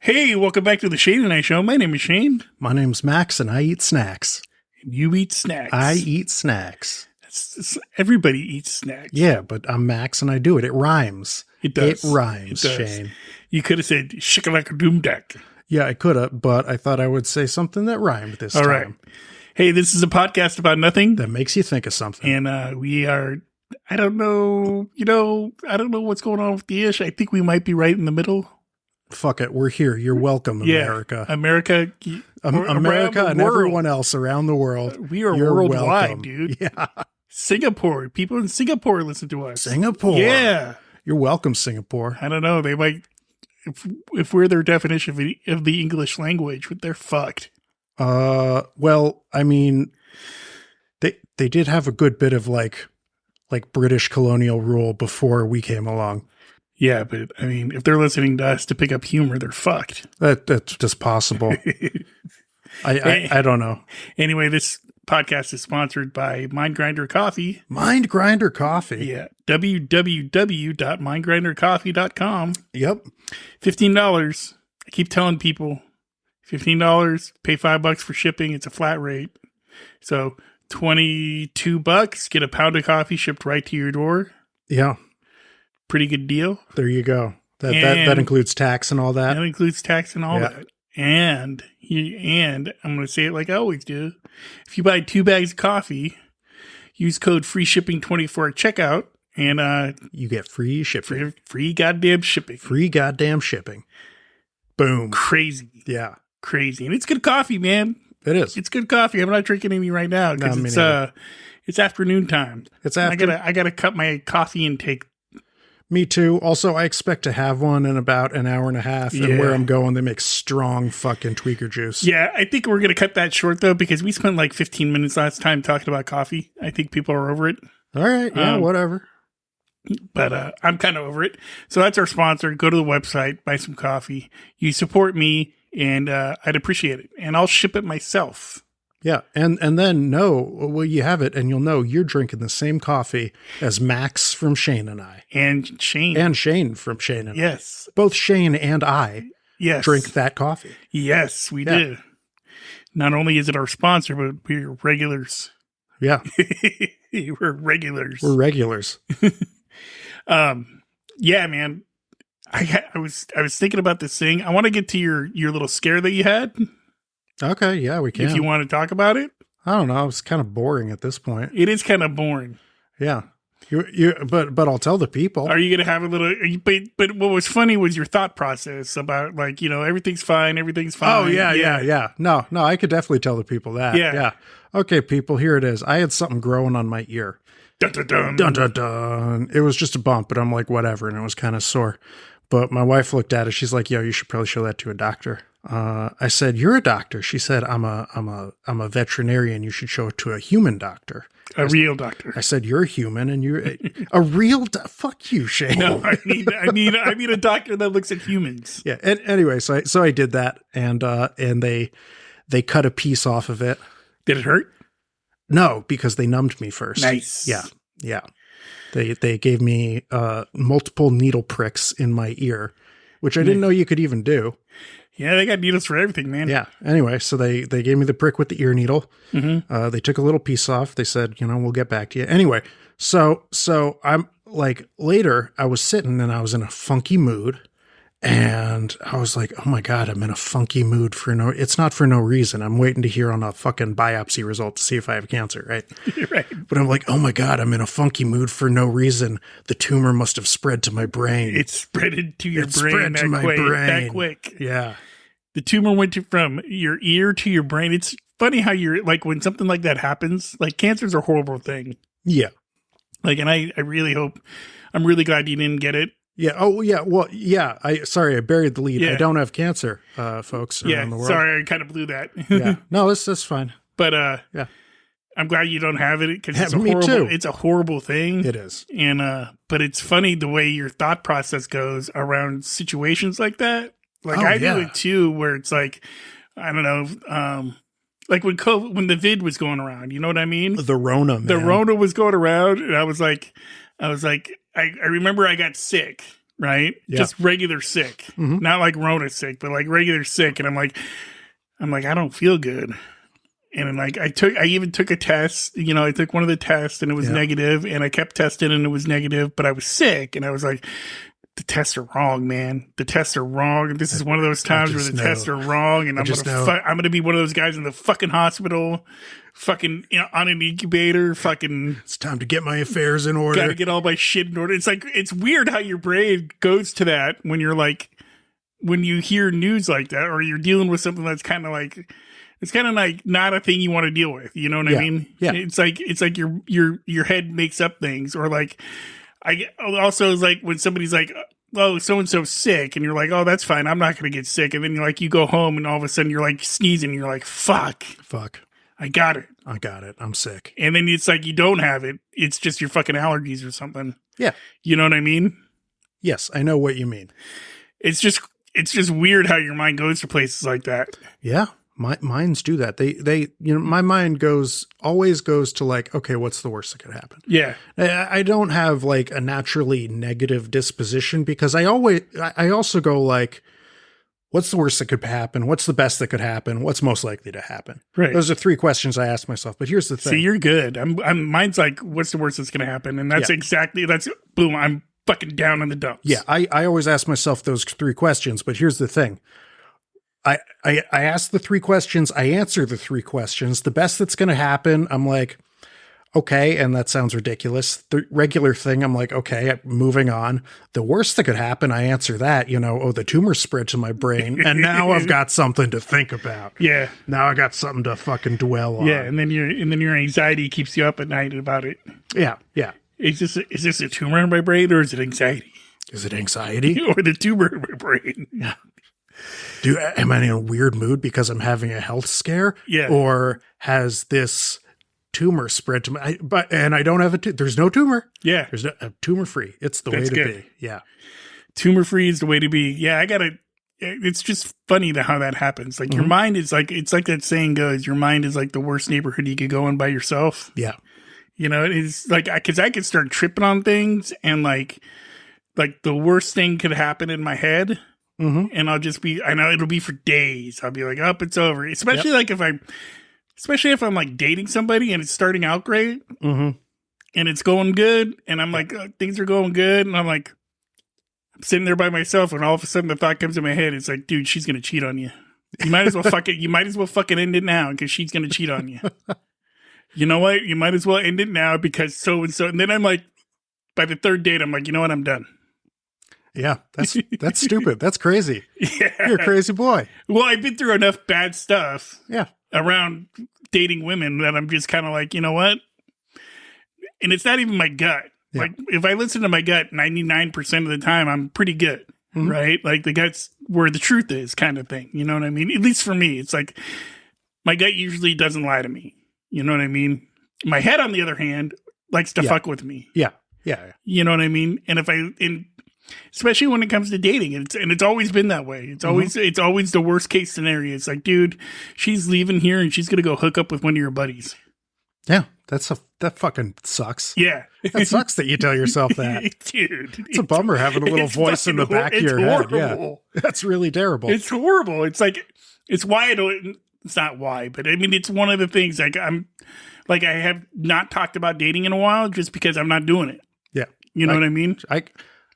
Hey, welcome back to the Shayne and I Show. My name is Shayne. My name's Max, and I eat snacks. You eat snacks. I eat snacks. Everybody eats snacks. Yeah, but I'm Max, and I do it. It rhymes. It does. It rhymes, It does. Shayne. You could have said shikalaka-doom-dak. Yeah, I could have, but I thought I would say something that rhymed this All time. right. Hey, this is a podcast about nothing. That makes you think of something. And we are, I don't know what's going on with the ish. I think we might be right in the middle. Fuck it. We're here. You're welcome, America. Yeah, America and everyone else around the world. We are You're worldwide, welcome. dude. Yeah. Singapore. People in Singapore listen to us. Singapore. Yeah. You're welcome, Singapore. I don't know. They might, if we're their definition of the English language, they're fucked. Well, I mean, they did have a good bit of like British colonial rule before we came along. Yeah, but I mean, if they're listening to us to pick up humor, they're fucked. That's just possible. I don't know. Anyway, this podcast is sponsored by Mind Grinder Coffee. Mind Grinder Coffee. Yeah. www.mindgrindercoffee.com. Yep. $15. I keep telling people $15, pay $5 for shipping. It's a flat rate. So $22, get a pound of coffee shipped right to your door. Yeah. Pretty good deal. There you go. That includes tax and all that. That includes tax and all that. And I'm going to say it like I always do. If you buy 2 bags of coffee, use code FREESHIPPING24 at checkout, and you get free shipping. Free goddamn shipping. Free goddamn shipping. Boom. Crazy. Yeah. Crazy. And it's good coffee, man. It is. It's good coffee. I'm not drinking any right now because it's afternoon time. I gotta cut my coffee intake. Me too. Also, I expect to have one in about an hour and a half. Yeah. And where I'm going, they make strong fucking tweaker juice. Yeah, I think we're going to cut that short, though, because we spent like 15 minutes last time talking about coffee. I think people are over it. All right. Yeah, whatever. But I'm kind of over it. So that's our sponsor. Go to the website, buy some coffee. You support me, and I'd appreciate it. And I'll ship it myself. Yeah, and then you have it, and you'll know you're drinking the same coffee as Max from Shayne and I. And Shayne. And Shayne from Shayne and I. Yes. Both Shayne and I drink that coffee. Yes, we do. Not only is it our sponsor, but we're regulars. Yeah. We're regulars. We're regulars. Yeah, man. I was thinking about this thing. I want to get to your little scare that you had. Okay, yeah, we can. If you want to talk about it. I don't know. It's kind of boring at this point. It is kind of boring. Yeah. But I'll tell the people. Are you going to have a little, but what was funny was your thought process about everything's fine. Oh, yeah. No, I could definitely tell the people that. Yeah. Okay, people, here it is. I had something growing on my ear. Dun, dun, dun. Dun, dun, dun. It was just a bump, but I'm like, whatever. And it was kind of sore. But my wife looked at it. She's like, yo, you should probably show that to a doctor. I said, you're a doctor. She said, I'm a veterinarian. You should show it to a human doctor. Real doctor. I said, you're a human and you're a real fuck you, Shayne. No, I mean a doctor that looks at humans. Yeah. And anyway, so I did that and they cut a piece off of it. Did it hurt? No, because they numbed me first. Nice. Yeah. They gave me multiple needle pricks in my ear, which I didn't know you could even do. Yeah, they got needles for everything, man. Yeah. Anyway, so they gave me the prick with the ear needle. Mm-hmm. They took a little piece off. They said, we'll get back to you. Anyway, so I'm like, later I was sitting and I was in a funky mood. And I was like, oh my God, I'm in a funky mood it's not for no reason. I'm waiting to hear on a fucking biopsy result to see if I have cancer, right? Right. But I'm like, oh my God, I'm in a funky mood for no reason. The tumor must have spread to my brain. It spread to your brain that quick. Yeah. The tumor went from your ear to your brain. It's funny how you're like, when something like that happens, like cancer's a horrible thing. Yeah. Like, and I really hope, I'm really glad you didn't get it. Yeah. Oh, yeah. Well, yeah. I buried the lead. Yeah. I don't have cancer, folks around the world. Sorry, I kind of blew that. Yeah. No, that's fine. But yeah, I'm glad you don't have it because it's a horrible thing. It is. And but it's funny the way your thought process goes around situations like that. Like I do it too, where it's like, I don't know, like when the vid was going around, you know what I mean? The Rona, man. The Rona was going around, and I was like, I remember I got sick, right? Yeah. Just regular sick, not like Rona sick, but like regular sick. And I'm like, I don't feel good. And then, like, I even took a test, you know, I took one of the tests and it was negative, and I kept testing and it was negative, but I was sick, and I was like, the tests are wrong, man. The tests are wrong. This is one of those times where the tests are wrong, and I'm going to be one of those guys in the fucking hospital, fucking, you know, on an incubator, fucking. It's time to get my affairs in order. Gotta get all my shit in order. It's like, it's weird how your brain goes to that when you're like, when you hear news like that, or you're dealing with something that's kind of like, it's kind of like not a thing you want to deal with. You know what I mean? Yeah. It's like your head makes up things, or like, I also is like when somebody's like, oh, so-and-so's sick, and you're like, oh, that's fine, I'm not going to get sick. And then you're like, you go home and all of a sudden you're like sneezing, and you're like, fuck, I got it. I'm sick. And then it's like, you don't have it. It's just your fucking allergies or something. Yeah. You know what I mean? Yes, I know what you mean. It's just weird how your mind goes to places like that. Yeah. Minds do that. They, you know, my mind always goes to like, okay, what's the worst that could happen? Yeah. I don't have like a naturally negative disposition, because I also go like, what's the worst that could happen? What's the best that could happen? What's most likely to happen? Right. Those are 3 questions I ask myself. But here's the thing. See, you're good. Mine's like, what's the worst that's going to happen? And that's boom. I'm fucking down in the dumps. Yeah. I always ask myself those 3 questions, but here's the thing. I ask the 3 questions. I answer the 3 questions. The best that's going to happen, I'm like, okay. And that sounds ridiculous. The regular thing, I'm like, okay, moving on. The worst that could happen, I answer that, you know, the tumor spread to my brain. And now I've got something to think about. Yeah. Now I got something to fucking dwell on. Yeah. And then your anxiety keeps you up at night about it. Yeah. Yeah. Is this a tumor in my brain, or is it anxiety? Is it anxiety? Or the tumor in my brain? Yeah. Am I in a weird mood because I'm having a health scare? Yeah. Or has this tumor spread to my, and I don't have there's no tumor. Yeah. There's no tumor free. It's the way to be. Yeah. Tumor free is the way to be. Yeah. It's just funny how that happens. Like your mind is like, it's like that saying goes, your mind is like the worst neighborhood you could go in by yourself. Yeah. You know, it's like, cause I could start tripping on things, and like the worst thing could happen in my head. And I'll just I know it'll be for days. I'll be like, oh, it's over. Especially like if I'm like dating somebody and it's starting out great and it's going good, and I'm like, things are going good. And I'm like, I'm sitting there by myself, and all of a sudden the thought comes in my head. It's like, dude, she's going to cheat on you. You might as well you might as well fucking end it now, because she's going to cheat on you. You know what? You might as well end it now, because so-and-so. And then I'm like, by the 3rd date, I'm like, you know what? I'm done. Yeah, that's stupid. That's crazy. Yeah. You're a crazy boy. Well, I've been through enough bad stuff around dating women that I'm just kind of like, you know what? And it's not even my gut. Yeah. Like, if I listen to my gut 99% of the time, I'm pretty good, right? Like, the gut's where the truth is, kind of thing. You know what I mean? At least for me, it's like my gut usually doesn't lie to me. You know what I mean? My head, on the other hand, likes to fuck with me. Yeah. Yeah. You know what I mean? And especially when it comes to dating, it's always been that way. It's always the worst case scenario. It's like, dude, she's leaving here and she's gonna go hook up with one of your buddies. Yeah, that fucking sucks. Yeah, that sucks that you tell yourself that, dude. It's a bummer having a little voice in the back of your head. Yeah, that's really terrible. It's horrible. It's like, it's why I don't. It's not why, but I mean, it's one of the things. Like, I have not talked about dating in a while, just because I'm not doing it. Yeah, you know what I mean.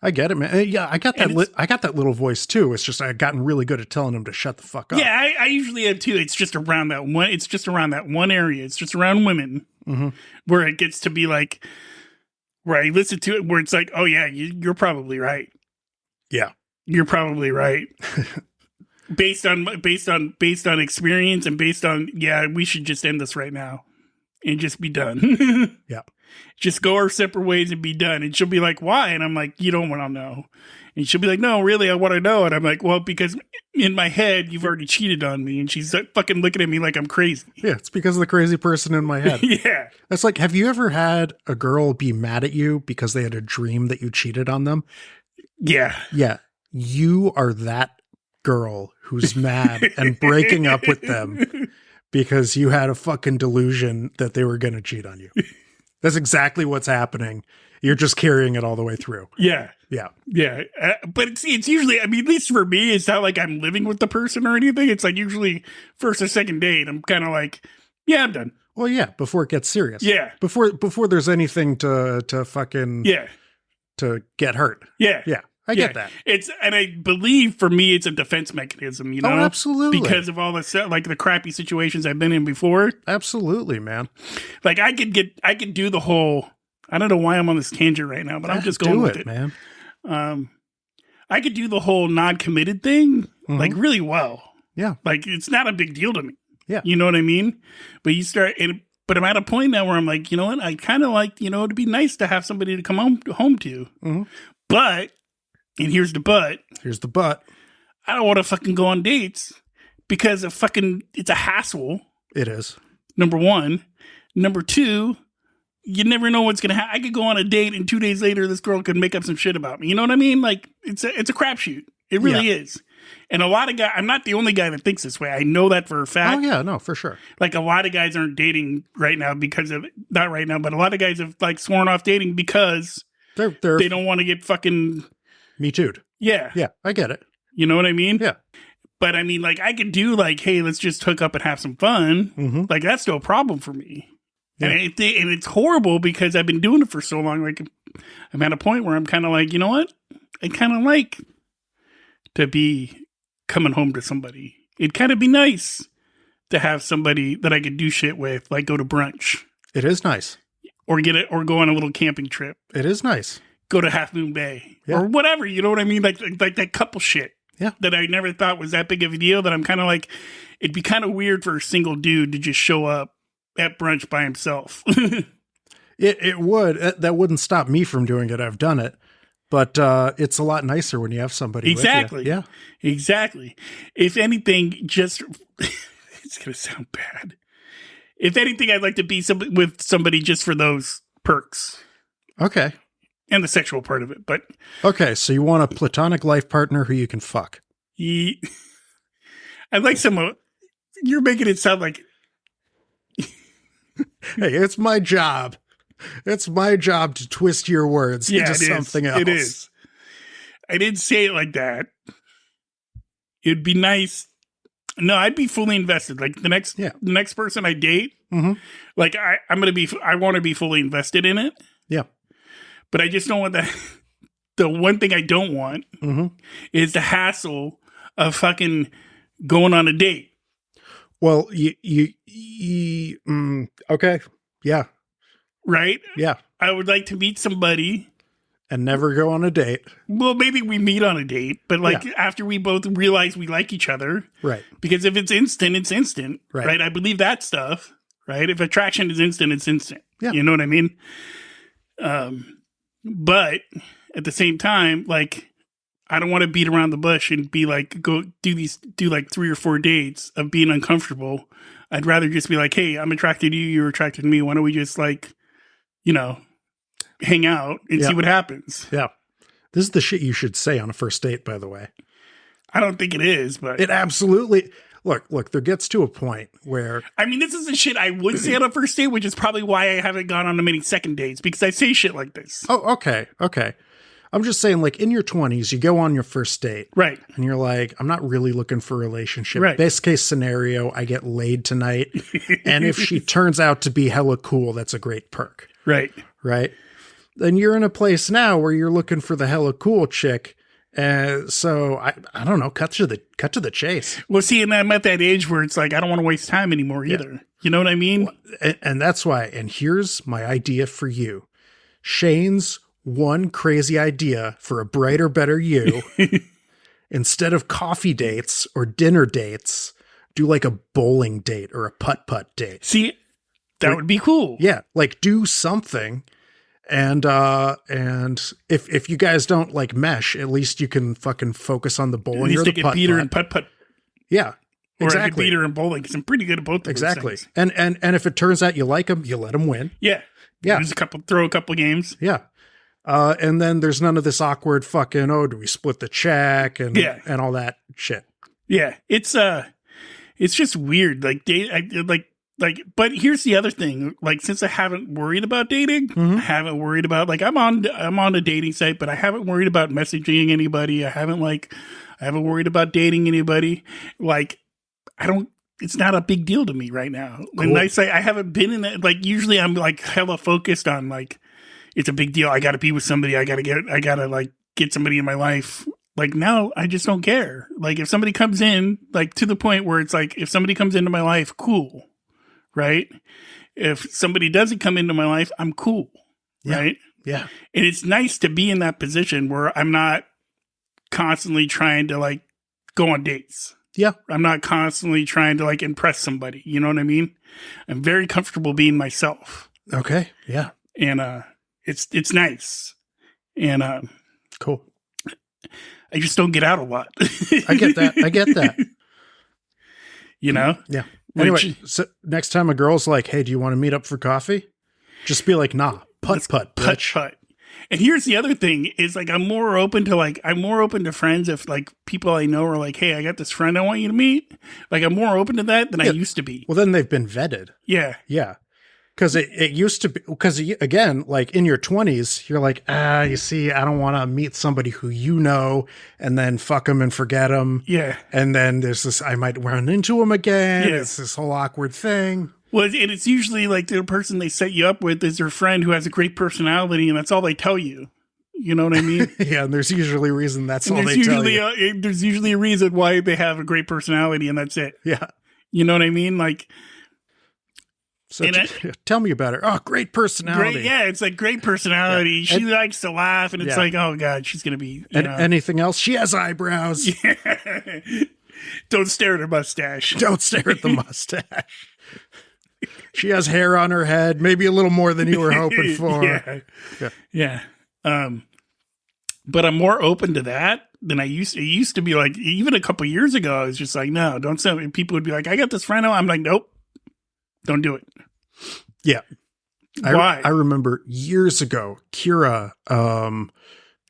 I get it, man. Yeah, I got that. I got that little voice too. It's just I've gotten really good at telling him to shut the fuck up. Yeah, I usually have too. It's just around that one. It's just around that one area. It's just around women where it gets to be like, where I listen to it, where it's like, oh yeah, you're probably right. Yeah, you're probably right. based on experience, and based on, we should just end this right now and just be done. Yeah. Just go our separate ways and be done. And she'll be like, why? And I'm like, you don't want to know. And she'll be like, no, really, I want to know. And I'm like, well, because in my head, you've already cheated on me. And she's like, fucking looking at me like I'm crazy. Yeah, it's because of the crazy person in my head. Yeah. That's like, have you ever had a girl be mad at you because they had a dream that you cheated on them? Yeah. Yeah. You are that girl who's mad and breaking up with them because you had a fucking delusion that they were going to cheat on you. That's exactly what's happening. You're just carrying it all the way through. Yeah. Yeah. Yeah. But it's usually, I mean, at least for me, it's not like I'm living with the person or anything. It's like usually first or second date, I'm kind of like, yeah, I'm done. Well, yeah, before it gets serious. Yeah. Before there's anything to fucking to get hurt. Yeah. Yeah. I get that. And I believe for me it's a defense mechanism, you know? Oh, absolutely. Because of all the like the crappy situations I've been in before. Absolutely, man. Like I could do the whole, I don't know why I'm on this tangent right now, but I'm just going with it, man. I could do the whole non-committed thing like really well. Yeah. Like it's not a big deal to me. Yeah. You know what I mean? But but I'm at a point now where I'm like, you know what? I kind of like, you know, it'd be nice to have somebody to come home to. Mm-hmm. But, and here's the but. Here's the but. I don't want to fucking go on dates because it's a hassle. It is. Number one. Number two, you never know what's going to happen. I could go on a date and 2 days later, this girl could make up some shit about me. You know what I mean? Like it's a crapshoot. It really is. And a lot of guys, I'm not the only guy that thinks this way. I know that for a fact. Oh, yeah, no, for sure. Like a lot of guys aren't dating right now because of, not right now, but a lot of guys have like sworn off dating because they don't want to get fucking... Me too. Yeah. Yeah, I get it. You know what I mean? Yeah. But I mean, like I could do like, hey, let's just hook up and have some fun. Mm-hmm. Like that's no problem for me. Yeah. And it's horrible because I've been doing it for so long. Like I'm at a point where I'm kind of like, you know what? I kind of like to be coming home to somebody. It'd kind of be nice to have somebody that I could do shit with, like go to brunch. It is nice. Or go on a little camping trip. It is nice. Go to Half Moon Bay or whatever. You know what I mean? Like that couple shit. Yeah. That I never thought was that big of a deal. That I'm kind of like, it'd be kind of weird for a single dude to just show up at brunch by himself. It would. That wouldn't stop me from doing it. I've done it. But it's a lot nicer when you have somebody exactly. with you. Yeah. Exactly. If anything, just it's going to sound bad. If anything, I'd like to be with somebody just for those perks. Okay. And the sexual part of it. But okay, so you want a platonic life partner who you can fuck. I'd like you're making it sound like hey, it's my job. It's my job to twist your words into something else. It is. I didn't say it like that. It'd be nice. No, I'd be fully invested. Like the next person I date, like I want to be fully invested in it. Yeah. But I just don't want that. The one thing I don't want is the hassle of fucking going on a date. Well, okay. Yeah. Right? Yeah. I would like to meet somebody. And never go on a date. Well, maybe we meet on a date, but like after we both realize we like each other. Right. Because if it's instant, it's instant. Right. I believe that stuff. Right? If attraction is instant, it's instant. Yeah. You know what I mean? But at the same time, like I don't want to beat around the bush and be like, go do like 3 or 4 dates of being uncomfortable. I'd rather just be like, hey, I'm attracted to you. You're attracted to me. Why don't we just like, you know, hang out and see what happens. Yeah. This is the shit you should say on a first date, by the way. I don't think it is, but it absolutely look, there gets to a point where I mean, this is the shit I would say on a first date, which is probably why I haven't gone on many second dates, because I say shit like this. Oh, okay. I'm just saying, like, in your 20s, you go on your first date. Right. And you're like, I'm not really looking for a relationship. Right. Best case scenario, I get laid tonight. And if she turns out to be hella cool, that's a great perk. Right. Right. Then you're in a place now where you're looking for the hella cool chick. So I don't know, cut to the chase. Well, see, and I'm at that age where it's like, I don't want to waste time anymore either. Yeah. You know what I mean? And that's why, and here's my idea for you. Shayne's one crazy idea for a brighter, better you. Instead of coffee dates or dinner dates, do like a bowling date or a putt-putt date. See, that would be cool. Yeah. Like do something. And if you guys don't like mesh, at least you can fucking focus on the bowling. At least they can beat her in putt-putt. Yeah. Or exactly. I could beat her in bowling because I'm pretty good at both of exactly. those things. And if it turns out you like them, you let them win. Yeah. Yeah. Throw a couple games. Yeah. And then there's none of this awkward fucking, oh, do we split the check and all that shit. Yeah. It's just weird. Like like, but here's the other thing. Like, since I haven't worried about dating, I haven't worried about, like, I'm on a dating site, but I haven't worried about messaging anybody. I haven't worried about dating anybody. Like, it's not a big deal to me right now. When I say I haven't been in that, like, usually I'm like hella focused on, like, it's a big deal. I got to be with somebody. I got to like get somebody in my life. Like, now I just don't care. Like, if somebody comes in, like, to the point where it's like, if somebody comes into my life, cool. Right? If somebody doesn't come into my life, I'm cool. Yeah. Right? Yeah. And it's nice to be in that position where I'm not constantly trying to, like, go on dates. Yeah. I'm not constantly trying to, like, impress somebody. You know what I mean? I'm very comfortable being myself. Okay. Yeah. And it's nice. And cool. I just don't get out a lot. I get that. You know? Yeah. Anyway, so next time a girl's like, hey, do you want to meet up for coffee? Just be like, nah, putt, bitch. And here's the other thing is, like, I'm more open to friends if, like, people I know are like, hey, I got this friend I want you to meet. Like, I'm more open to that than I used to be. Well, then they've been vetted. Yeah. Yeah. Because it used to be, because again, like in your 20s, you're like, you see, I don't want to meet somebody who you know and then fuck them and forget them. Yeah. And then there's this, I might run into them again. Yeah. It's this whole awkward thing. Well, and it's usually like the person they set you up with is their friend who has a great personality, and that's all they tell you. You know what I mean? Yeah, and there's usually a reason that's all they tell you. There's usually a reason why they have a great personality, and that's it. Yeah. You know what I mean? Like, so tell me about her. Oh, great personality. It's like great personality. Yeah. She likes to laugh, and it's like, oh God, she's gonna be. Anything else? She has eyebrows. Yeah. Don't stare at her mustache. Don't stare at the mustache. She has hair on her head, maybe a little more than you were hoping for. Yeah. But I'm more open to that than I used to. It used to be like, even a couple years ago, I was just like, no, don't send me. People would be like, I got this friend. I'm like, nope, don't do it. Yeah. Why? I remember years ago, Kira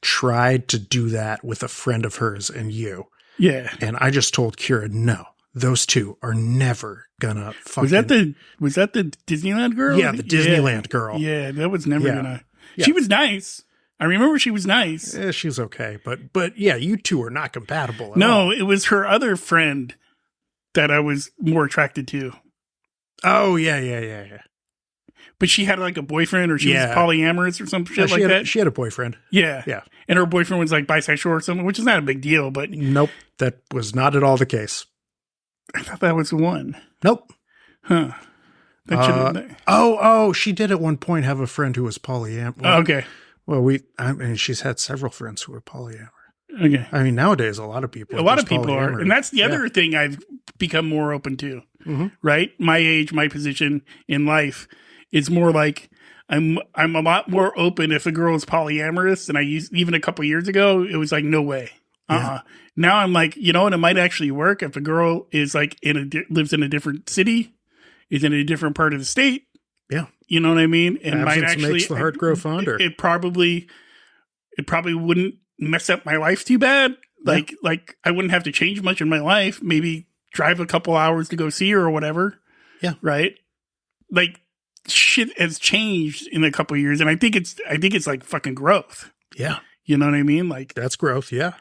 tried to do that with a friend of hers and you. Yeah. And I just told Kira, no, those two are never gonna fucking. Was that the Disneyland girl? Yeah, the Disneyland girl. Yeah, that was never gonna. Yeah. She was nice. I remember she was nice. Yeah, she's okay, but yeah, you two are not compatible at all. No, it was her other friend that I was more attracted to. Oh yeah. But she had like a boyfriend, or she was polyamorous or some shit like that. She had a boyfriend. Yeah. And her boyfriend was like bisexual or something, which is not a big deal, but nope, that was not at all the case. I thought that was the one. Nope. Huh. She did at one point have a friend who was polyamorous. Well, okay. Well, I mean, she's had several friends who were polyamorous. Okay. I mean, nowadays, a lot of people are. And that's the other thing I've become more open to, right? My age, my position in life is more like I'm a lot more open if a girl is polyamorous than I used. Even a couple years ago, it was like, no way. Now I'm like, you know what? It might actually work if a girl is like lives in a different city, is in a different part of the state. Yeah. You know what I mean? And absence might actually makes the heart grow fonder. It probably wouldn't mess up my life too bad. Like I wouldn't have to change much in my life. Maybe drive a couple hours to go see her or whatever. Yeah. Right. Like shit has changed in a couple of years, and I think it's like fucking growth. Yeah. You know what I mean? Like that's growth. Yeah.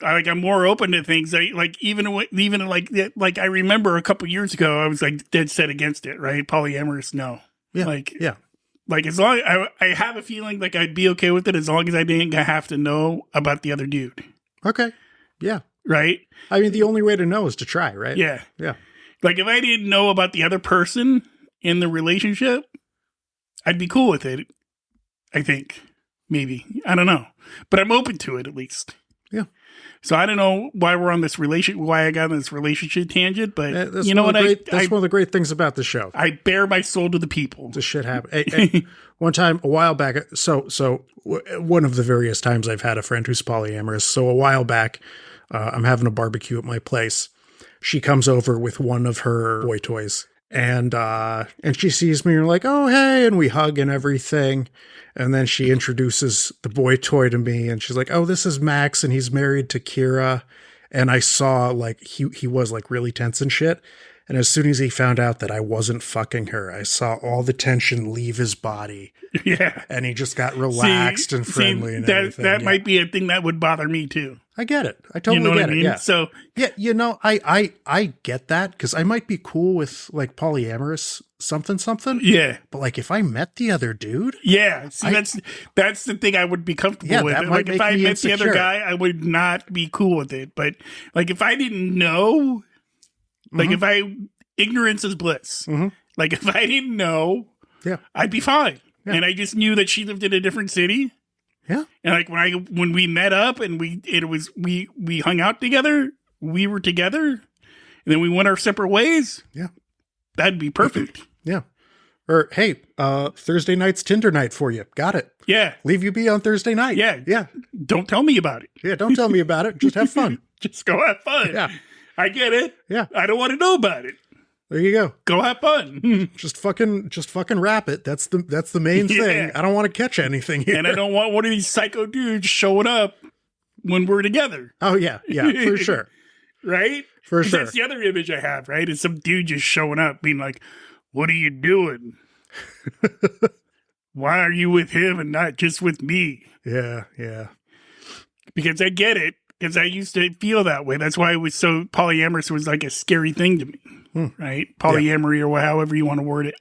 I'm more open to things. Even like I remember a couple years ago, I was like dead set against it. Right? Polyamorous, no. Yeah. Like as long I have a feeling like I'd be okay with it as long as I didn't have to know about the other dude. Okay. Yeah. Right. I mean, the only way to know is to try. Right. Yeah. Yeah. Like if I didn't know about the other person in the relationship, I'd be cool with it. I think maybe I don't know, but I'm open to it at least. Yeah. So I don't know why why I got on this relationship tangent, but you know what? That's one of the great things about the show. I bare my soul to the people. This shit happened. Hey, one time, a while back. So one of the various times I've had a friend who's polyamorous. So a while back, I'm having a barbecue at my place. She comes over with one of her boy toys, and she sees me and like, oh, hey, and we hug and everything. And then she introduces the boy toy to me, and she's like, oh, this is Max, and he's married to Kira. And I saw like he was like really tense and shit. And as soon as he found out that I wasn't fucking her, I saw all the tension leave his body. Yeah. And he just got relaxed and friendly and everything. That might be a thing that would bother me too. I get it. I totally get it. Yeah. So yeah, I get that because I might be cool with like polyamorous something. Yeah. But like if I met the other dude. Yeah. See, that's the thing I would be comfortable with. That like might if I met insecure. the other guy, I would not be cool with it. But like if I didn't know, like ignorance is bliss. Mm-hmm. Like if I didn't know, I'd be fine. Yeah. And I just knew that she lived in a different city. Yeah. And like when we met up and we hung out together, we were together, and then we went our separate ways. Yeah. That'd be perfect. Yeah. Or hey, Thursday night's Tinder night for you. Got it. Yeah. Leave you be on Thursday night. Yeah. Yeah. Don't tell me about it. Yeah, don't tell me about it. Just have fun. Just go have fun. Yeah. I get it. Yeah. I don't want to know about it. There you go. Go have fun. Just fucking wrap it. That's the main thing. I don't want to catch anything here. And I don't want one of these psycho dudes showing up when we're together. Oh yeah, for sure. Right? For sure. That's the other image I have, right? Is some dude just showing up being like, "What are you doing? Why are you with him and not just with me?" Yeah. Because I get it. Because I used to feel that way. That's why it was so polyamorous was like a scary thing to me, right? Polyamory or however you want to word it.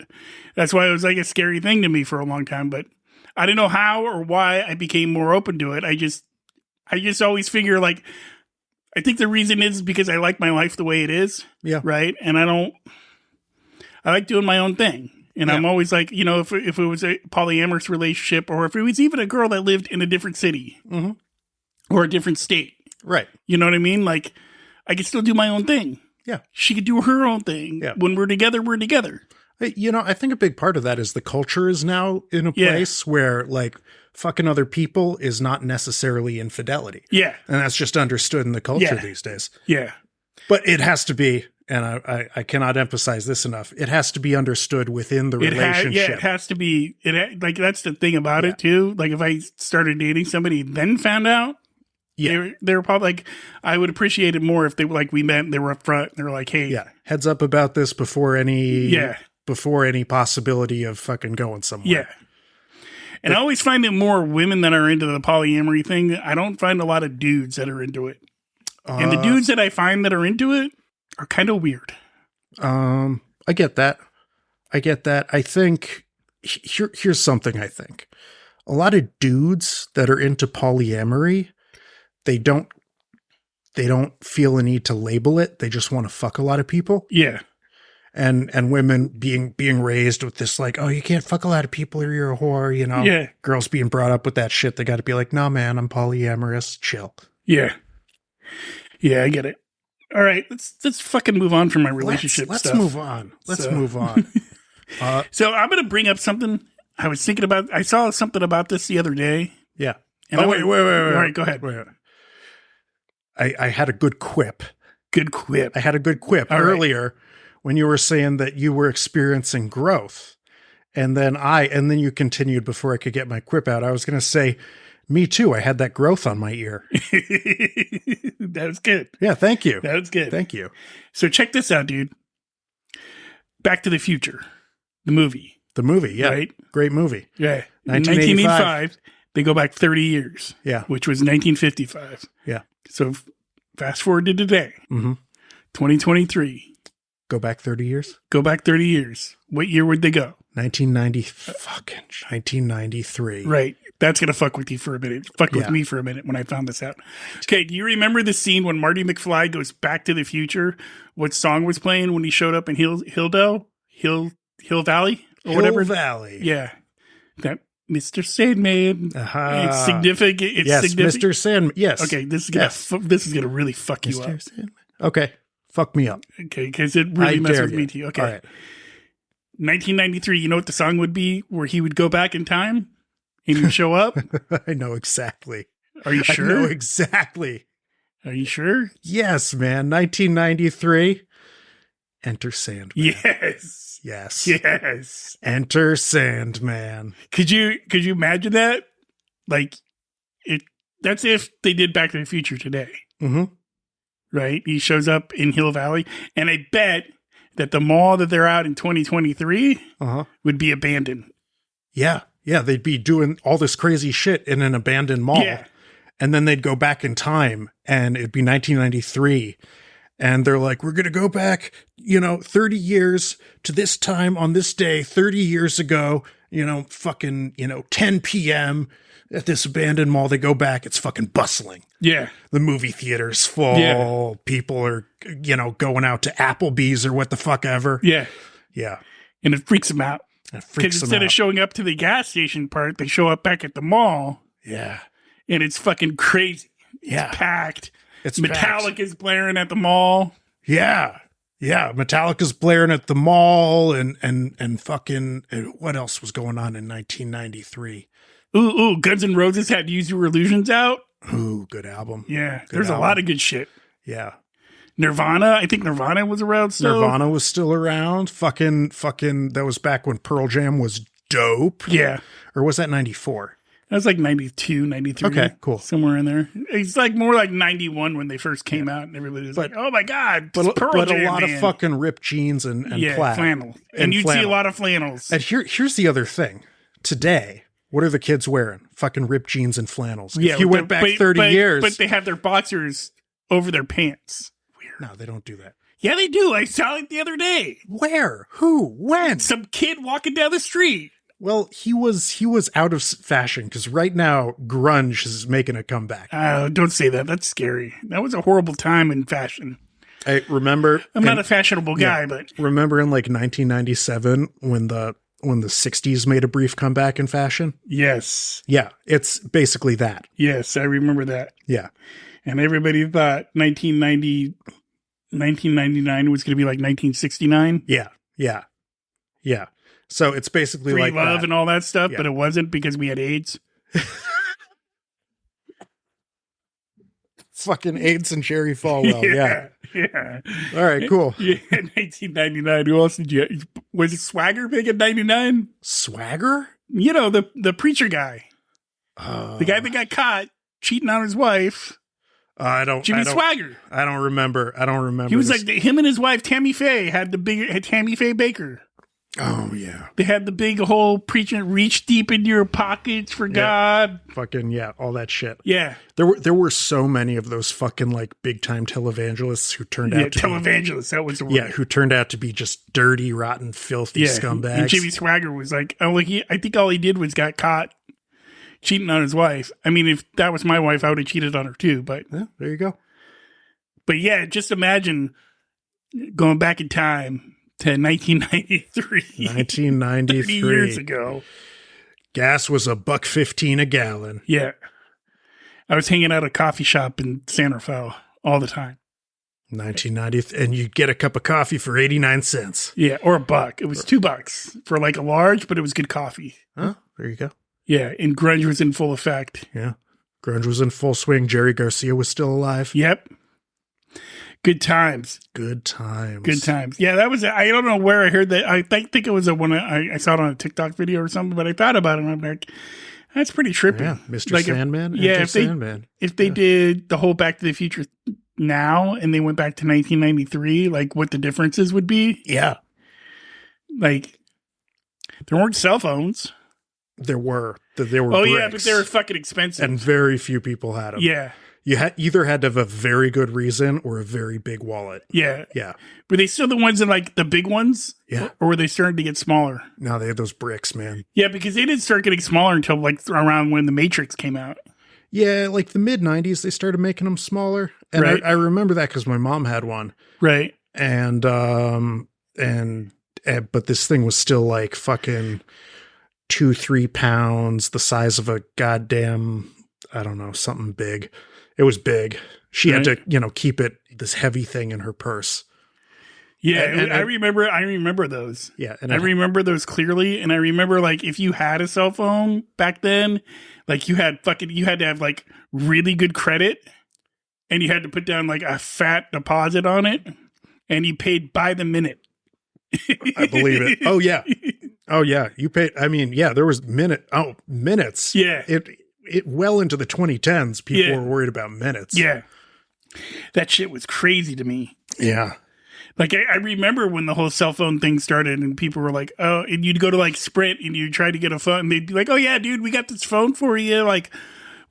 That's why it was like a scary thing to me for a long time. But I don't know how or why I became more open to it. I just always figure like, I think the reason is because I like my life the way it is. Yeah. Right. And I like doing my own thing. And I'm always like, if it was a polyamorous relationship or if it was even a girl that lived in a different city or a different state. Right. You know what I mean? Like, I could still do my own thing. Yeah. She could do her own thing. Yeah. When we're together, we're together. I think a big part of that is the culture is now in a place where, like, fucking other people is not necessarily infidelity. Yeah. And that's just understood in the culture these days. Yeah. But it has to be, and I cannot emphasize this enough, it has to be understood within the relationship. It has to be. Like, that's the thing about it, too. Like, if I started dating somebody and then found out, they were probably like, I would appreciate it more if they were like, we met and they were up front and they were like, hey. Yeah. Heads up about this before any possibility of fucking going somewhere. Yeah. And I always find it more women that are into the polyamory thing. I don't find a lot of dudes that are into it. And the dudes that I find that are into it are kind of weird. I get that. I think here's something I think. A lot of dudes that are into polyamory, they don't feel a need to label it. They just want to fuck a lot of people. Yeah. And women being raised with this, like, oh, you can't fuck a lot of people or you're a whore, Yeah. Girls being brought up with that shit. They got to be like, nah, man, I'm polyamorous. Chill. Yeah. Yeah, I get it. All right, let's fucking move on from my relationship let's stuff. Move on. Let's move on. So I'm going to bring up something I was thinking about. I saw something about this the other day. Yeah. And wait. All right, go ahead. Wait. I had a good quip. Good quip. I had a good quip earlier when you were saying that you were experiencing growth. And then you continued before I could get my quip out. I was going to say, me too. I had that growth on my ear. That was good. Yeah, thank you. That was good. Thank you. So check this out, dude. Back to the Future, the movie. The movie, yeah. Right? Great movie. Yeah. 1985, they go back 30 years. Yeah. Which was 1955. Yeah. So fast forward to today. 2023. Go back 30 years? Go back 30 years. What year would they go? 1993. Right. That's going to fuck with you for a minute. Fuck with me for a minute when I found this out. Okay. Do you remember the scene when Marty McFly goes back to the future? What song was playing when he showed up in Hill Valley? Or whatever? Hill Valley. Yeah. That Mr. Sandman. It's significant. It's significant. Mr. Sandman. Yes. Okay. This is gonna really fuck you up. Sandman. Okay. Fuck me up. Okay. Because it really messes with me too. Okay. All right. 1993. You know what the song would be where he would go back in time? And you show up? I know exactly. Are you sure? I know exactly. Are you sure? Yes, man. 1993. Enter Sandman. Yes. Enter Sandman. Could you imagine that? Like, that's if they did Back to the Future today. Mm-hmm. Right? He shows up in Hill Valley. And I bet that the mall that they're out in 2023 would be abandoned. Yeah. Yeah. They'd be doing all this crazy shit in an abandoned mall. Yeah. And then they'd go back in time and it'd be 1993. And they're like, we're going to go back, 30 years to this time on this day, 30 years ago, fucking, 10 p.m. at this abandoned mall. They go back. It's fucking bustling. Yeah. The movie theater's full. Yeah. People are, going out to Applebee's or what the fuck ever. Yeah. Yeah. And it freaks them out. Because instead of showing up to the gas station part, they show up back at the mall. Yeah. And it's fucking crazy. Yeah. It's packed. It's Metallica's blaring at the mall. Yeah. Yeah. Metallica's blaring at the mall and fucking, what else was going on in 1993? Ooh, Guns N' Roses had Use Your Illusions out. Ooh, good album. Yeah. There's a lot of good shit. Yeah. Nirvana. I think Nirvana was around still. Nirvana was still around. Fucking, that was back when Pearl Jam was dope. Yeah. Or was that 94? That was like 92, 93. Okay, cool. Somewhere in there. It's like more like 91 when they first came out and everybody was like, oh my God, it's Pearl Jam, a lot of fucking ripped jeans and plaid. Flannel. And you'd see a lot of flannels. And here's the other thing. Today, what are the kids wearing? Fucking ripped jeans and flannels. Yeah, if you went back 30 years. But they have their boxers over their pants. Weird. No, they don't do that. Yeah, they do. I saw it the other day. Where? Who? When? Some kid walking down the street. Well, he was out of fashion because right now grunge is making a comeback. Don't say that. That's scary. That was a horrible time in fashion. I remember. I'm not a fashionable guy, but remember in like 1997 when the 60s made a brief comeback in fashion. Yes. Yeah, it's basically that. Yes, I remember that. Yeah, and everybody thought 1999 was going to be like 1969. Yeah. So it's basically free like love that. And all that stuff, but it wasn't because we had AIDS. Fucking AIDS and Jerry Falwell. Yeah. All right, cool. Yeah, 1999. Who else did you? Was it Swagger big in 99? Swagger? The preacher guy. The guy that got caught cheating on his wife. Jimmy Swagger. I don't remember. He was like him and his wife Tammy Faye had Tammy Faye Baker. Oh yeah. They had the big whole preaching, reach deep into your pockets for God. Fucking all that shit. Yeah. There were so many of those fucking like big time televangelists who turned out to televangelists, that was the word. Yeah, who turned out to be just dirty, rotten, filthy scumbags. And Jimmy Swagger was like, I think all he did was got caught cheating on his wife. I mean, if that was my wife, I would have cheated on her too, but yeah, there you go. But yeah, just imagine going back in time to 1993. 1993. 30 years ago. Gas was $1.15 a gallon. Yeah. I was hanging out at a coffee shop in San Rafael all the time. 1990, and you get a cup of coffee for 89 cents. Yeah, or $1. It was $2 for like a large, but it was good coffee. Huh? There you go. Yeah, and grunge was in full effect. Yeah. Grunge was in full swing. Jerry Garcia was still alive. Yep. Good times. Good times. Good times. Yeah, that was, I don't know where I heard that. I think it was one I saw it on a TikTok video or something, but I thought about it and I'm like, that's pretty trippy. Yeah, Mr. Like Sandman. If they did the whole Back to the Future now and they went back to 1993, like what the differences would be. Yeah. Like, there weren't cell phones. There were. Oh, bricks, yeah, but they were fucking expensive. And very few people had them. Yeah. You either had to have a very good reason or a very big wallet. Yeah. Yeah. Were they still the ones in like the big ones? Yeah. Or were they starting to get smaller? No, they had those bricks, man. Yeah, because they didn't start getting smaller until like around when The Matrix came out. Yeah, like the mid 90s, they started making them smaller. And right. I remember that because my mom had one. Right. And but this thing was still like fucking 2-3 pounds, the size of a goddamn, I don't know, something big. It was big. She had to, keep this heavy thing in her purse. Yeah, and I remember those. Yeah, and I remember those clearly. And I remember like if you had a cell phone back then, like you had to have like really good credit, and you had to put down like a fat deposit on it, and you paid by the minute. I believe it. Oh yeah. You paid. I mean, yeah, there was minutes. Yeah. It well into the 2010s, people were worried about minutes. Yeah. That shit was crazy to me. Yeah. Like, I remember when the whole cell phone thing started and people were like, oh, and you'd go to like Sprint and you'd try to get a phone and they'd be like, oh yeah, dude, we got this phone for you. Like,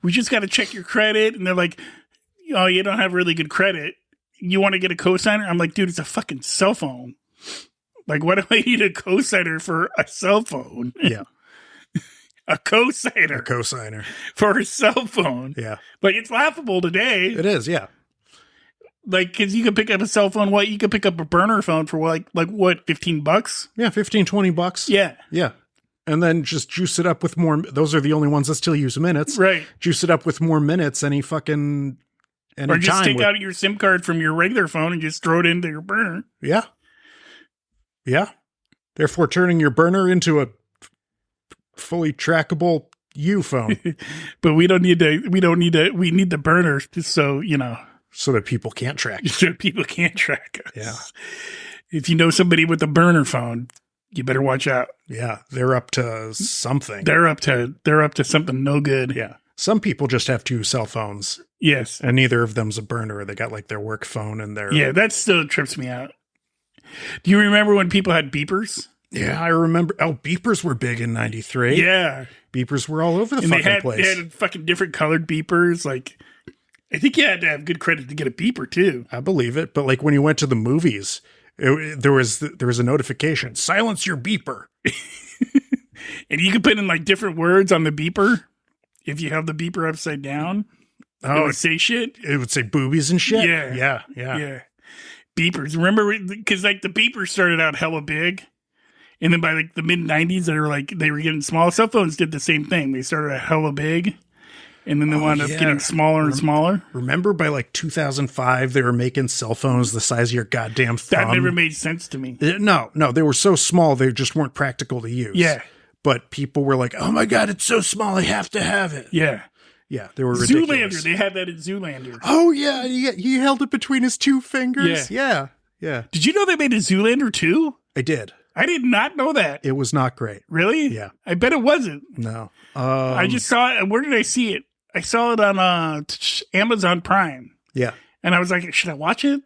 we just got to check your credit. And they're like, oh, you don't have really good credit. You want to get a cosigner? I'm like, dude, it's a fucking cell phone. Like, what do I need a cosigner for a cell phone? Yeah. A cosigner. A cosigner. For a cell phone. Yeah. Like, it's laughable today. It is, yeah. Like, because you could pick up a cell phone, you could pick up a burner phone for what, $15? Yeah, 15, 20 bucks. Yeah. Yeah. And then just juice it up with more. Those are the only ones that still use minutes. Right. Juice it up with more minutes any or just take out your SIM card from your regular phone and just throw it into your burner. Yeah. Yeah. Therefore, turning your burner into a fully trackable U phone. But we need the burner just so, so that people can't track us. So people can't track us. Yeah. If you know somebody with a burner phone, you better watch out. Yeah. They're up to something. They're up to something no good. Yeah. Some people just have two cell phones. Yes. And neither of them's a burner. They got like their work phone and their... Yeah, that still trips me out. Do you remember when people had beepers? Yeah, I remember. Oh, beepers were big in 93. Yeah. Beepers were all over the place. They had fucking different colored beepers. Like, I think you had to have good credit to get a beeper too. I believe it. But like when you went to the movies, there was a notification, silence your beeper. And you could put in like different words on the beeper. If you have the beeper upside down, it would say shit. It would say boobies and shit. Yeah. Beepers. Remember, because like the beepers started out hella big. And then by like the mid 90s, they were getting small. Cell phones did the same thing. They started out hella big. And then they wound up getting smaller and smaller. Remember by like 2005, they were making cell phones the size of your goddamn thumb? That never made sense to me. No, they were so small, they just weren't practical to use. Yeah. But people were like, oh my God, it's so small, I have to have it. Yeah. Yeah, they were ridiculous. Zoolander, they had that in Zoolander. Oh, yeah, he held it between his two fingers. Yeah. Did you know they made a Zoolander too? I did. I did not know that. It was not great. Really? Yeah. I bet it wasn't. No. I just saw it. Where did I see it? I saw it on Amazon Prime. Yeah. And I was like, should I watch it?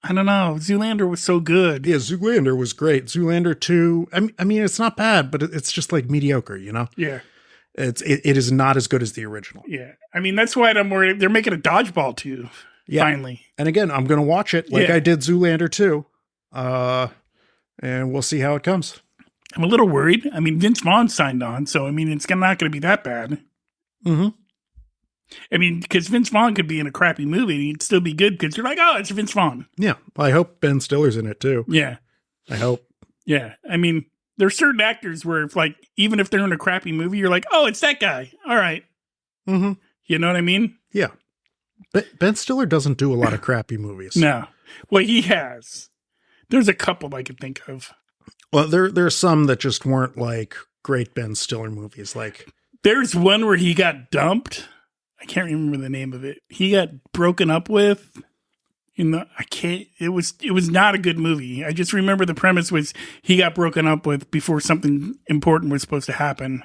I don't know. Zoolander was so good. Yeah, Zoolander was great. Zoolander 2, I mean, it's not bad, but it's just like mediocre, Yeah. It is not as good as the original. Yeah. I mean, that's why I'm worried. They're making a dodgeball too. Yeah. Finally. And again, I'm going to watch it like I did Zoolander 2. And we'll see how it comes. I'm a little worried. I mean, Vince Vaughn signed on, so I mean, it's not going to be that bad. Mm-hmm. I mean, because Vince Vaughn could be in a crappy movie and he'd still be good because you're like, oh, it's Vince Vaughn. Yeah. I hope Ben Stiller's in it too. Yeah. I hope. Yeah. I mean, there's certain actors where if like, even if they're in a crappy movie, you're like, oh, it's that guy. All right. Mm-hmm. You know what I mean? Yeah. But Ben Stiller doesn't do a lot of crappy movies. No. Well, he has. There's a couple I could think of. Well, there are some that just weren't like great Ben Stiller movies. Like there's one where he got dumped. I can't remember the name of it. He got broken up with. It was not a good movie. I just remember the premise was he got broken up with before something important was supposed to happen.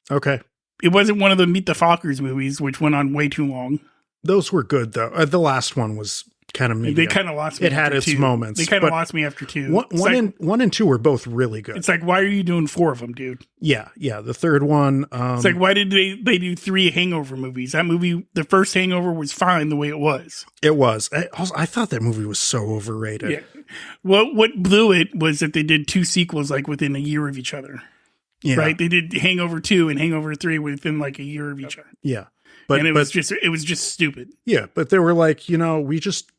Okay. It wasn't one of the Meet the Fockers movies, which went on way too long. Those were good though. The last one was kind of mediocre. They kind of lost me. It had its moments. They kind of lost me after 2. One and 2 were both really good. It's like, why are you doing 4 of them, dude? Yeah. The third one. It's like, why did they do 3 Hangover movies? That movie, the first Hangover was fine the way it was. It was. I thought that movie was so overrated. Yeah. Well, what blew it was that they did 2 sequels like within a year of each other. Yeah. Right? They did Hangover 2 and Hangover 3 within like a year of each other. Yeah. But it was just stupid. Yeah, but they were like, we just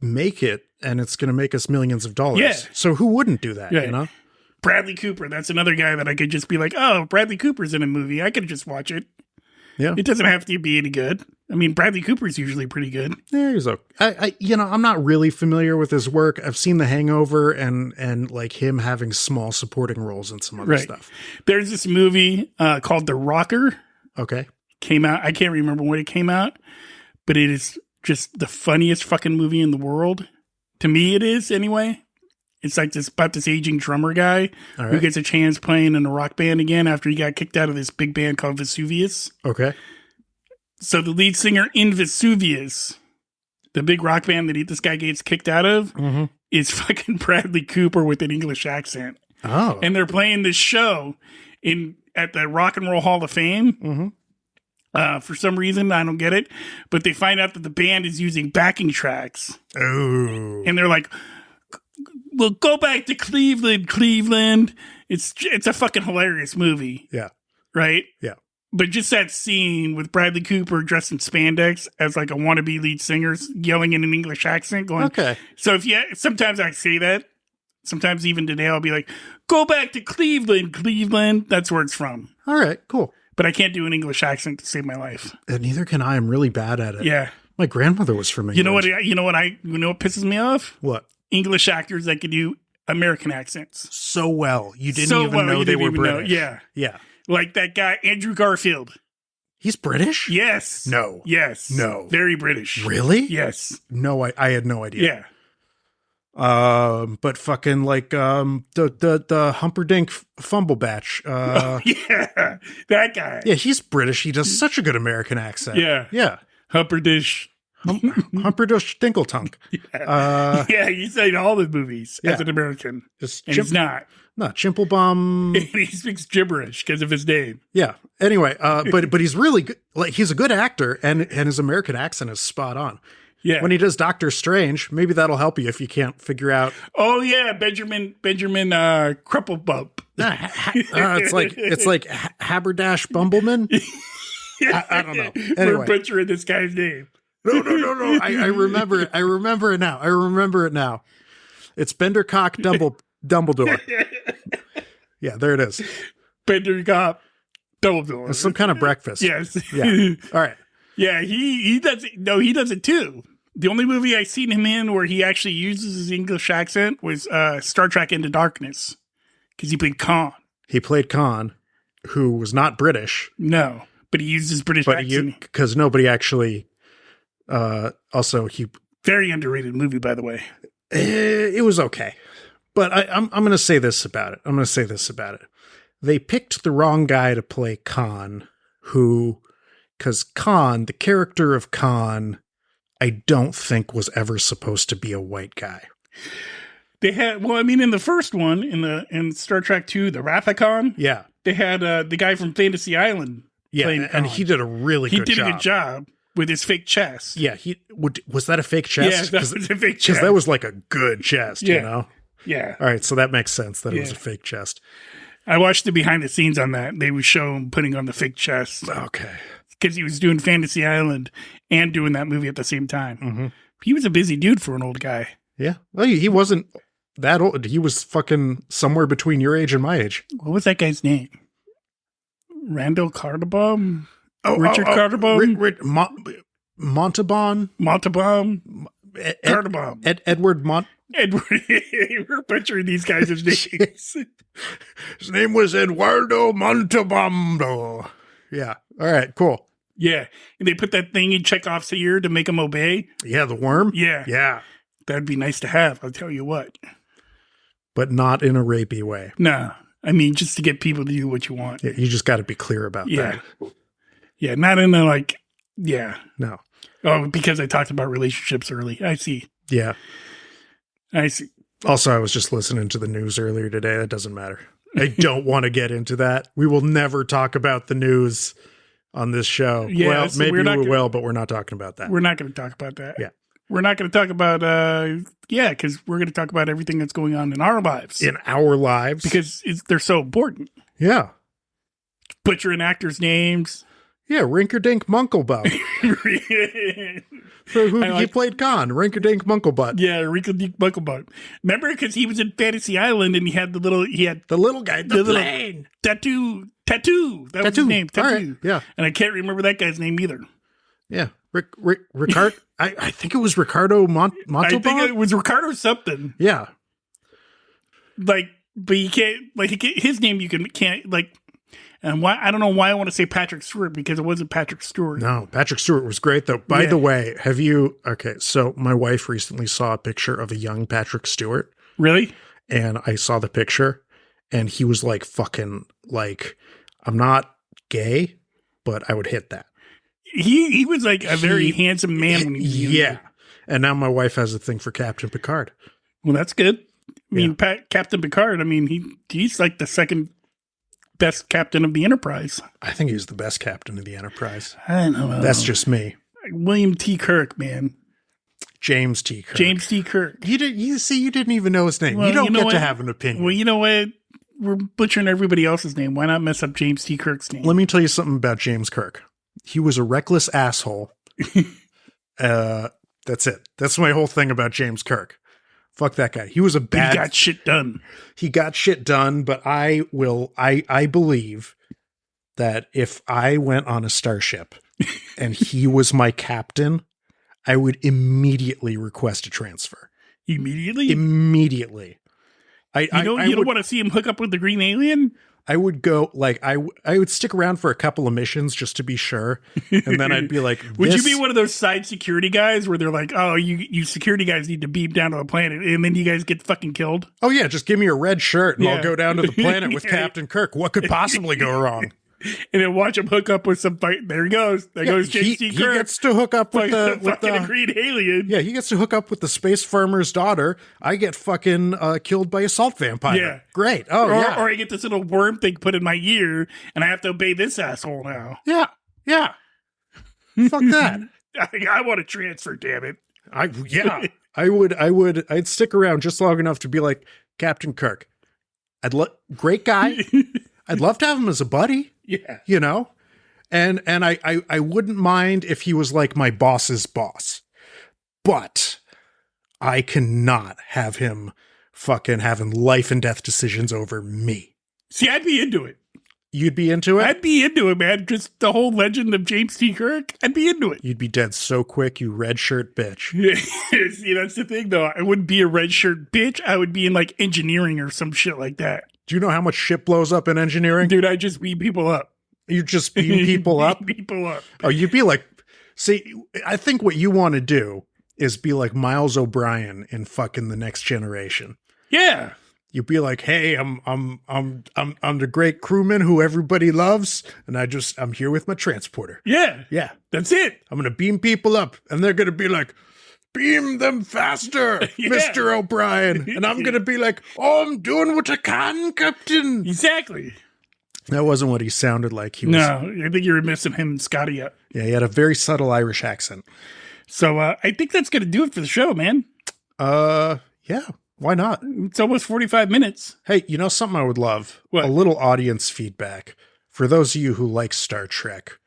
make it and it's going to make us millions of dollars. Yeah. So who wouldn't do that, Bradley Cooper, that's another guy that I could just be like, oh, Bradley Cooper's in a movie. I could just watch it. Yeah. It doesn't have to be any good. I mean, Bradley Cooper's usually pretty good. Yeah, he's okay. I'm not really familiar with his work. I've seen The Hangover and like him having small supporting roles in some other stuff. There's this movie called The Rocker. Okay. Came out. I can't remember when it came out, but it is just the funniest fucking movie in the world. To me, it is anyway. It's like about this aging drummer guy who gets a chance playing in a rock band again after he got kicked out of this big band called Vesuvius. Okay. So the lead singer in Vesuvius, the big rock band that this guy gets kicked out of, is fucking Bradley Cooper with an English accent. Oh. And they're playing this show at the Rock and Roll Hall of Fame. Mm-hmm. For some reason, I don't get it. But they find out that the band is using backing tracks. Oh. And they're like, well, go back to Cleveland. It's a fucking hilarious movie. Yeah. Right? Yeah. But just that scene with Bradley Cooper dressed in spandex as like a wannabe lead singer yelling in an English accent going, okay. So sometimes I say that. Sometimes even today I'll be like, go back to Cleveland. That's where it's from. All right, cool. But I can't do an English accent to save my life. And neither can I. I'm really bad at it. Yeah. My grandmother was from England. You know what pisses me off? What? English actors that can do American accents. So well. You didn't even know they were British. Yeah. Yeah. Like that guy, Andrew Garfield. He's British? Yes. No. Yes. No. Very British. Really? Yes. No, I had no idea. Yeah. But fucking like the Humperdinck fumble batch. Yeah. That guy. Yeah, he's British. He does such a good American accent. Yeah. Yeah. Humperdish. Humperdish Dinkletunk. Yeah. Yeah, he's in all the movies as an American. And he's not. No, Chimplebum. He speaks gibberish because of his name. Yeah. Anyway, but he's really good. Like, he's a good actor, and his American accent is spot on. Yeah. When he does Doctor Strange, maybe that'll help you if you can't figure out. Oh yeah, Benjamin Crumplebump. It's like Haberdash Bumbleman. I don't know. Anyway. We're butchering this guy's name. No. I remember it now. It's Bendercock Dumbledore. Yeah, there it is. Bendercock Dumbledore. It's some kind of breakfast. Yes. Yeah. All right. Yeah, he does it. No, he does it too. The only movie I seen him in where he actually uses his English accent was Star Trek Into Darkness, because he played Khan. He played Khan, who was not British. No, but he used his British accent. Because nobody actually. Also, he very underrated movie, by the way. It was okay, but I'm going to say this about it. They picked the wrong guy to play Khan, because Khan, the character of Khan, I don't think was ever supposed to be a white guy. They had, in the first one, in Star Trek II, the Wrath of Khan, yeah, they had the guy from Fantasy Island. Yeah, and he did a really good job. He did a good job with his fake chest. Yeah, was that a fake chest? Yeah, that was a fake chest. Because that was like a good chest, you know? Yeah. All right, so that makes sense that it was a fake chest. I watched the behind the scenes on that. They would show him putting on the fake chest. Okay. Because he was doing Fantasy Island and doing that movie at the same time. Mm-hmm. He was a busy dude for an old guy. Yeah. Well, he wasn't that old. He was fucking somewhere between your age and my age. What was that guy's name? Randall Carterbaum? Richard Carterbaum? Montalban? Carterbaum. Edward We're butchering these guys' names. His name was Eduardo Montalban. Yeah. All right, cool. Yeah. And they put that thing in Chekhov's ear to make him obey. Yeah, the worm? Yeah. Yeah. That'd be nice to have, I'll tell you what. But not in a rapey way. No. I mean, just to get people to do what you want. Yeah, you just got to be clear about that. Yeah, not in a yeah. No. Oh, because I talked about relationships early. I see. Yeah. I see. Also, I was just listening to the news earlier today. That doesn't matter. I don't want to get into that. We will never talk about the news on this show. Yeah, well, so maybe we will, but we're not talking about that. We're not going to talk about that. Yeah. We're not going to talk about, because we're going to talk about everything that's going on in our lives. In our lives. Because they're so important. Yeah. Butchering actors' names. Yeah, Rinkerdink Munklebutt. He played Khan, Rinkerdink Munklebutt. Yeah, Rinkerdink Munklebutt. Remember, because he was in Fantasy Island and he had the little guy, the plane. Tattoo. That was his name, Tattoo. Right. Yeah. And I can't remember that guy's name either. Yeah. Ricard. I think it was Ricardo Montalban. I think it was Ricardo something. Yeah. But you can't, his name can't, and why, I don't know why I want to say Patrick Stewart, because it wasn't Patrick Stewart. No, Patrick Stewart was great, though. By the way, so my wife recently saw a picture of a young Patrick Stewart. Really? And I saw the picture, and he was fucking, I'm not gay, but I would hit that. He was a very handsome man when he was younger. And now my wife has a thing for Captain Picard. Well, that's good. I mean, Captain Picard, I mean, he's like the second best captain of the Enterprise. I think he's the best captain of the Enterprise. I don't know. That's just me. William T. Kirk, man. James T. Kirk. James T. Kirk. You didn't even know his name. Well, you don't get to have an opinion. Well, you know what? We're butchering everybody else's name. Why not mess up James T. Kirk's name? Let me tell you something about James Kirk. He was a reckless asshole. That's it. That's my whole thing about James Kirk. Fuck that guy. He was a bad... He got shit done. He got shit done, but I believe that if I went on a starship and he was my captain, I would immediately request a transfer. Immediately? Immediately. You don't want to see him hook up with the green alien? I would go, like, I would stick around for a couple of missions just to be sure. And then I'd be like, would you be one of those side security guys where they're like, oh, you security guys need to beam down to the planet, and then you guys get fucking killed? Oh, yeah, just give me a red shirt and I'll go down to the planet with Captain Kirk. What could possibly go wrong? And then watch him hook up with some fight. There he goes. There goes James T. Kirk. He gets to hook up with the green alien. Yeah, he gets to hook up with the space farmer's daughter. I get fucking killed by a salt vampire. Yeah. Great. Oh, yeah. Or I get this little worm thing put in my ear, and I have to obey this asshole now. Yeah. Yeah. Fuck that. I want to transfer, damn it. I'd stick around just long enough to be like, Captain Kirk, great guy. I'd love to have him as a buddy. Yeah. You know? And I wouldn't mind if he was like my boss's boss. But I cannot have him fucking having life and death decisions over me. See, I'd be into it. You'd be into it? I'd be into it, man. Just the whole legend of James T. Kirk. I'd be into it. You'd be dead so quick, you red shirt bitch. See, that's the thing, though. I wouldn't be a red shirt bitch. I would be in like engineering or some shit like that. Do you know how much shit blows up in engineering? Dude, I just beam people up. You just beam people up? People up. Oh, you'd be like, see, I think what you want to do is be like Miles O'Brien in fucking The Next Generation. Yeah. You'd be like, hey, I'm the great crewman who everybody loves, and I'm here with my transporter. Yeah. Yeah. That's it. I'm gonna beam people up, and they're gonna be like, beam them faster, Mr. O'Brien. And I'm going to be like, oh, I'm doing what I can, Captain. Exactly. That wasn't what he sounded like. No, I think you were missing him and Scotty up. Yeah, he had a very subtle Irish accent. So I think that's going to do it for the show, man. Yeah, why not? It's almost 45 minutes. Hey, you know something I would love? What? A little audience feedback. For those of you who like Star Trek.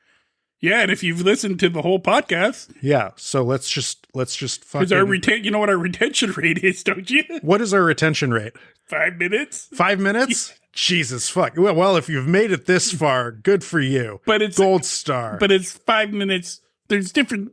Yeah, and if you've listened to the whole podcast. Yeah, so let's just fucking... Because you know what our retention rate is, don't you? What is our retention rate? 5 minutes. 5 minutes? Yeah. Jesus fuck. Well, if you've made it this far, good for you. But it's gold star. But it's 5 minutes. There's different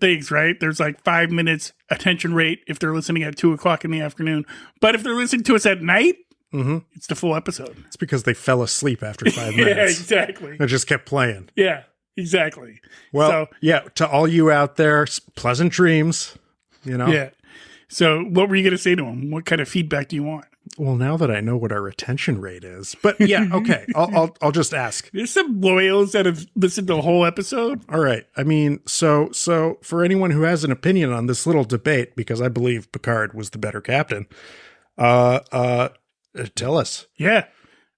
things, right? There's like 5 minutes attention rate if they're listening at 2:00 in the afternoon. But if they're listening to us at night, it's the full episode. It's because they fell asleep after 5 minutes. Yeah, exactly. It just kept playing. Yeah. Exactly. Well, to all you out there, pleasant dreams, you know? Yeah. So what were you going to say to him? What kind of feedback do you want? Well, now that I know what our retention rate is, but yeah, okay. I'll just ask. There's some loyals that have listened to the whole episode. All right. I mean, so for anyone who has an opinion on this little debate, because I believe Picard was the better captain, tell us. Yeah.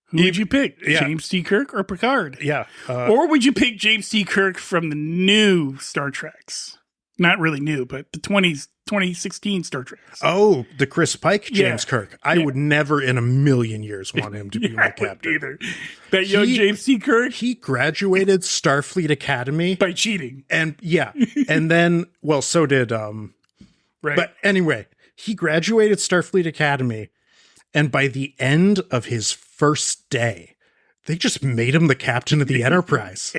Who would you pick? Yeah. James T. Kirk or Picard? Yeah. Or would you pick James T. Kirk from the new Star Treks? Not really new, but the 2016 Star Treks. Oh, the Chris Pike James Kirk. I would never in a million years want him to be my captain. Either. That young James T. Kirk? He graduated Starfleet Academy. By cheating. And and then, well, so did, right. But anyway, he graduated Starfleet Academy. And by the end of his first day, they just made him the captain of the Enterprise.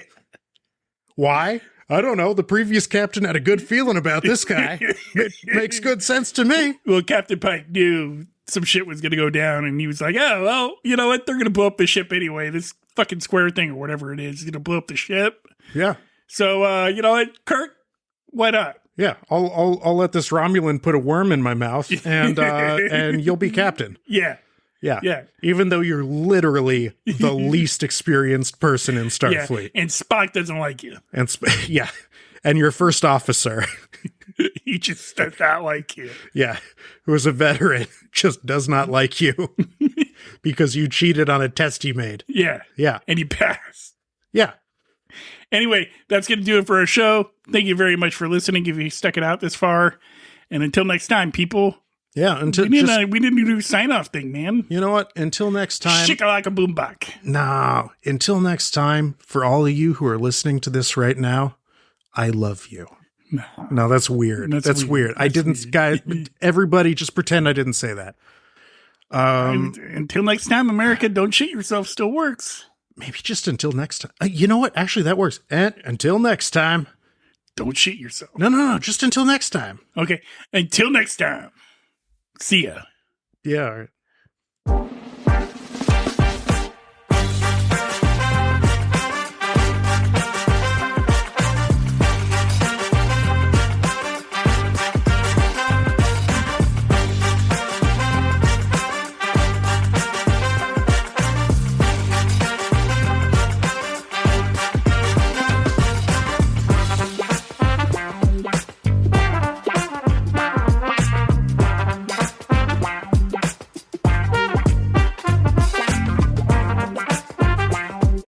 Why? I don't know. The previous captain had a good feeling about this guy. It makes good sense to me. Well, Captain Pike knew some shit was going to go down, and he was like, oh, well, you know what? They're going to blow up the ship anyway. This fucking square thing or whatever it is going to blow up the ship. Yeah. So, you know what? Kirk, why not? Yeah, I'll let this Romulan put a worm in my mouth, and you'll be captain. Yeah. Yeah. Even though you're literally the least experienced person in Starfleet. Yeah. And Spock doesn't like you. And and your first officer. He just does not like you. Yeah. Who is a veteran, just does not like you because you cheated on a test he made. Yeah. Yeah. And you passed. Yeah. Anyway, that's going to do it for our show. Thank you very much for listening if you stuck it out this far. And until next time, people. Yeah. We didn't do a sign-off thing, man. You know what? Until next time. Shikalaka boombak. No. Until next time, for all of you who are listening to this right now, I love you. No, that's weird. That's weird. I didn't, weird. Guys, everybody just pretend I didn't say that. Until next time, America, don't shit yourself still works. Maybe just until next time. You know what? Actually, that works. And until next time. Don't shit yourself. No. Just until next time. Okay. Until next time. See ya. Yeah. All right.